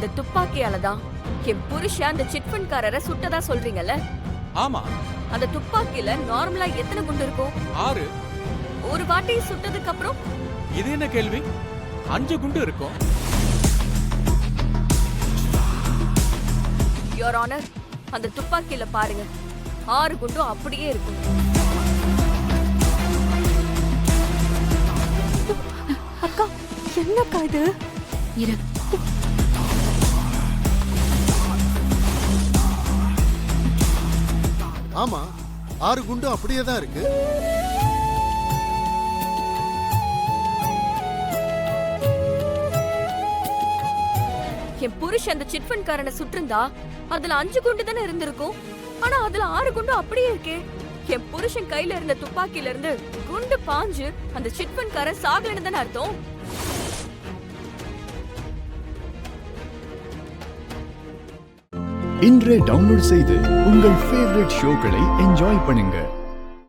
அந்த துப்பாக்கியால தான் என் புருஷன் அந்த சிட்ஃபண்ட்காரரை சுட்டதா சொல்றீங்கல்ல? ஆமா. அந்த துப்பாக்கியில நார்மலா எத்தனை குண்டு இருக்கும்? 6. ஒரு வாட்டி சுட்டதுக்கு அப்புறம்? இது என்ன கேள்வி? 5 குண்டு இருக்கும். யுவர் ஆனர், அந்த துப்பாக்கியில பாருங்க, 6 குண்டும் அப்படியே இருக்கும். அக்கா, என்னக்கா இது? இரு. ஆமா, 6 குண்டும் அப்படியே தான் இருக்கு. என் புருஷன் அந்த சிட்ஃபண்ட்காரனை சுட்டிருந்தா அதுல 5 குண்டு தானே இருந்திருக்கும். ஆனா அதுல 6 குண்டு அப்படியே இருக்கே. என் புருஷன் கையில இருந்த துப்பாக்கியில இருந்து குண்டு பாஞ்சு அந்த சிட்ஃபண்ட்காரன் சாகலன்னு தானே அர்த்தம். இன்றே டவுன்லோட் செய்து உங்கள் ஃபேவரட் ஷோக்களை என்ஜாய் பண்ணுங்க.